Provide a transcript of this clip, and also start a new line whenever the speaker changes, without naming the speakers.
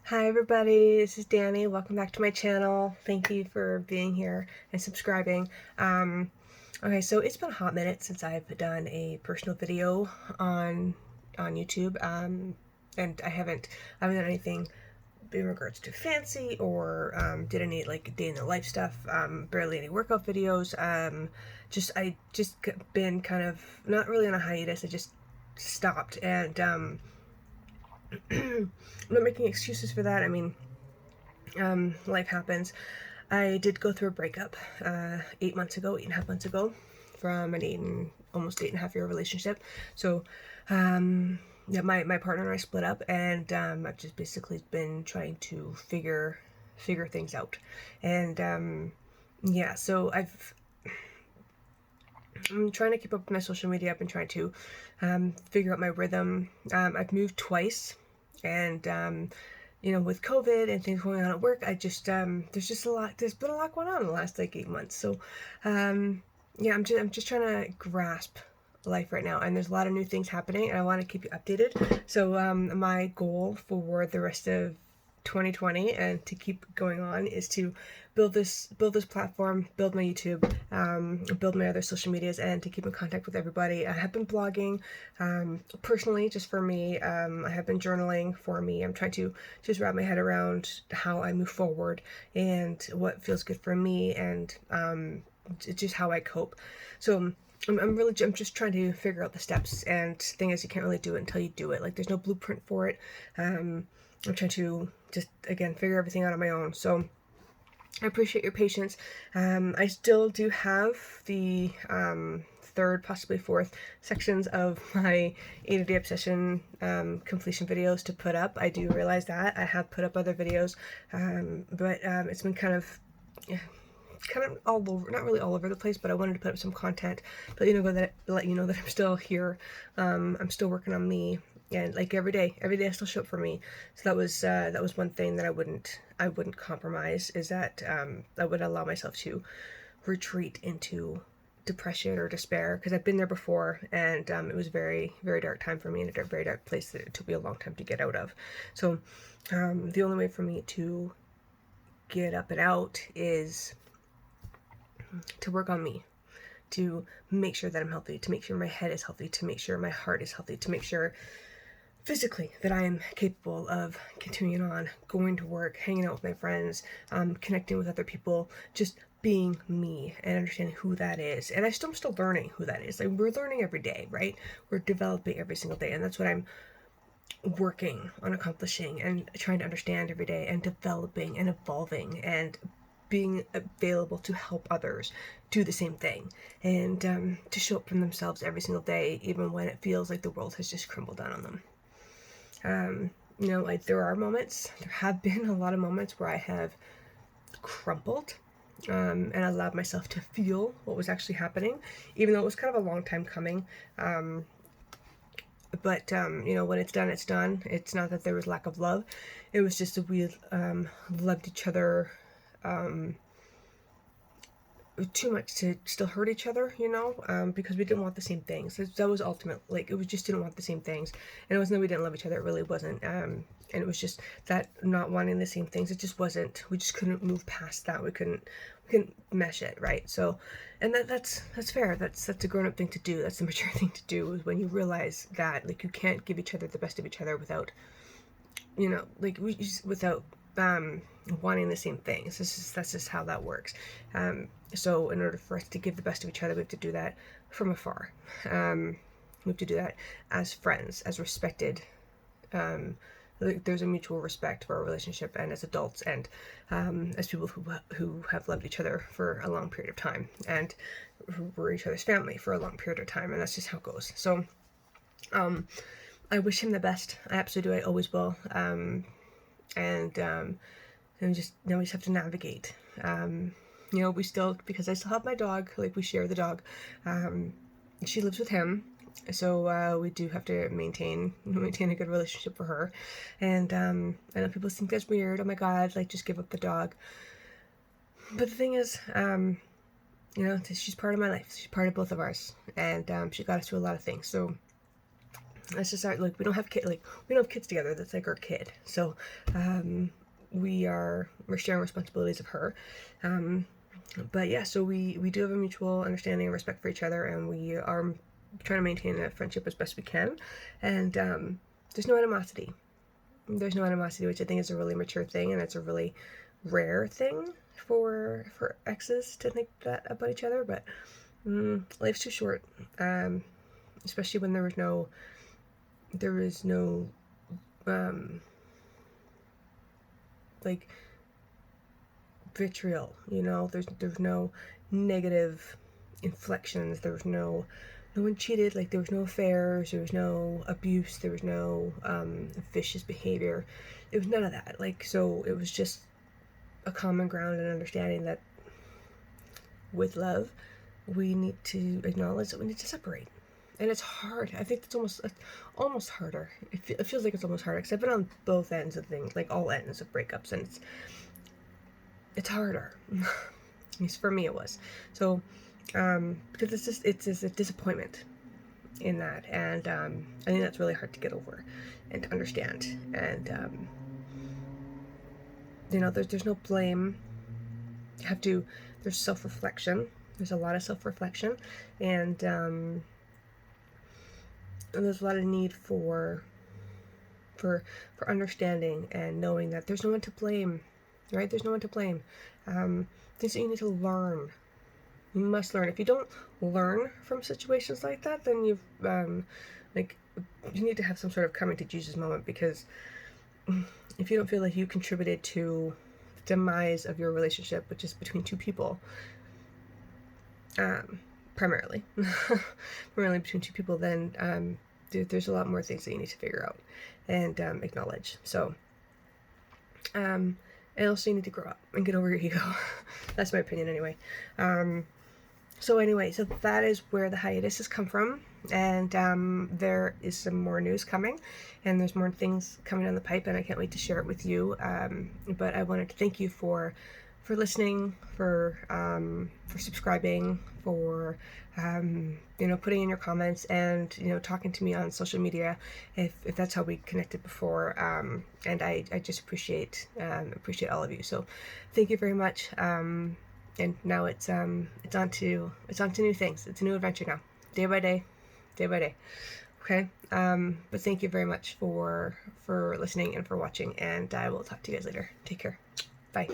Hi everybody, this is Danny. Welcome back to my channel. Thank you for being here and subscribing. Okay, so it's been a hot minute since I've done a personal video on YouTube, and I haven't done anything in regards to fancy or did any like day in the life stuff. Barely any workout videos. I just been kind of not really on a hiatus. I just stopped and I'm not making excuses for that. I mean, life happens. I did go through a breakup 8 months ago, 8.5 months ago, from an almost 8.5 year relationship. So, yeah, my partner and I split up, and I've just basically been trying to figure things out, and yeah, so I'm trying to keep up with my social media. I've been trying to figure out my rhythm. I've moved twice, and with COVID and things going on at work, there's just a lot. There's been a lot going on in the last like 8 months. So, yeah, I'm just trying to grasp life right now, and there's a lot of new things happening, and I want to keep you updated. So, my goal for the rest of 2020 and to keep going on is to build this platform, build my YouTube, build my other social medias, and to keep in contact with everybody. I have been blogging personally, just for me. I have been journaling for me. I'm trying to just wrap my head around how I move forward and what feels good for me, and just how I cope. So I'm just trying to figure out the steps, and the thing is, you can't really do it until you do it. Like, there's no blueprint for it. I'm trying to just, again, figure everything out on my own. So I appreciate your patience. I still do have the third, possibly fourth sections of my A-to-D obsession completion videos to put up. I do realize that. I have put up other videos, but it's been kind of all over, not really all over the place, but I wanted to put up some content, let you know that I'm still here. I'm still working on me, and like every day I still show up for me. So that was one thing that I wouldn't compromise, is that I would allow myself to retreat into depression or despair, because I've been there before, and it was a very, very dark time for me, and a very dark place that it took me a long time to get out of. So the only way for me to get up and out is to work on me, to make sure that I'm healthy, to make sure my head is healthy, to make sure my heart is healthy, to make sure physically that I am capable of continuing on, going to work, hanging out with my friends, connecting with other people, just being me and understanding who that is. And I'm still learning who that is. Like, we're learning every day, right? We're developing every single day, and that's what I'm working on accomplishing and trying to understand every day, and developing and evolving and being available to help others do the same thing, and to show up for themselves every single day, even when it feels like the world has just crumbled down on them. Like, there have been a lot of moments where I have crumpled, and allowed myself to feel what was actually happening, even though it was kind of a long time coming. But when it's done, it's done. It's not that there was lack of love. It was just that we loved each other too much to still hurt each other, because we didn't want the same things. That was ultimate. Like, it was just didn't want the same things, and it wasn't that we didn't love each other. It really wasn't. And it was just that not wanting the same things. It just wasn't. We just couldn't move past that. We couldn't mesh it, right? So, and that's fair. That's a grown up thing to do. That's the mature thing to do, is when you realize that, like, you can't give each other the best of each other without, without wanting the same things. That's just how that works. So in order for us to give the best of each other, we have to do that from afar. We have to do that as friends, as respected. There's a mutual respect for our relationship, and as adults, and as people who have loved each other for a long period of time, and who were each other's family for a long period of time, and that's just how it goes. So I wish him the best. I absolutely do. I always will. And we just have to navigate. Because I still have my dog, like, we share the dog. She lives with him, so we do have to maintain a good relationship for her. And I know people think that's weird. Oh my god, like, just give up the dog. But the thing is, she's part of my life. She's part of both of ours, and she got us through a lot of things. So that's just our, like, we don't have we don't have kids together. That's like our kid. So we're sharing responsibilities of her. But yeah, so we do have a mutual understanding and respect for each other, and we are trying to maintain a friendship as best we can. And there's no animosity. There's no animosity, which I think is a really mature thing, and it's a really rare thing for exes to think that about each other. But life's too short, especially when there is no like vitriol, you know. There's no negative inflections. There was no one cheated. Like, there was no affairs, there was no abuse, there was no vicious behavior. It was none of that. Like, so it was just a common ground and understanding that with love we need to acknowledge that we need to separate. And it's hard. I think it's almost harder. It feels like it's almost harder, because I've been on both ends of things, like all ends of breakups, and it's harder. At least for me it was. So because it's just a disappointment in that, and I think that's really hard to get over and to understand. And you know, there's no blame. There's self-reflection. There's a lot of self-reflection, and there's a lot of need for understanding and knowing that there's no one to blame, right? There's no one to blame. Things that you need to learn. You must learn. If you don't learn from situations like that, then you need to have some sort of coming to Jesus moment, because if you don't feel like you contributed to the demise of your relationship, which is between two people, primarily between two people, then there's a lot more things that you need to figure out and acknowledge. So and also you need to grow up and get over your ego. That's my opinion anyway. So that is where the hiatus has come from, and there is some more news coming, and there's more things coming down the pipe, and I can't wait to share it with you. But I wanted to thank you for listening, for subscribing, for putting in your comments, and talking to me on social media, if that's how we connected before. And I just appreciate all of you. So thank you very much. And now it's on to new things. It's a new adventure now, day by day. Okay. But thank you very much for listening and for watching, and I will talk to you guys later. Take care. Bye.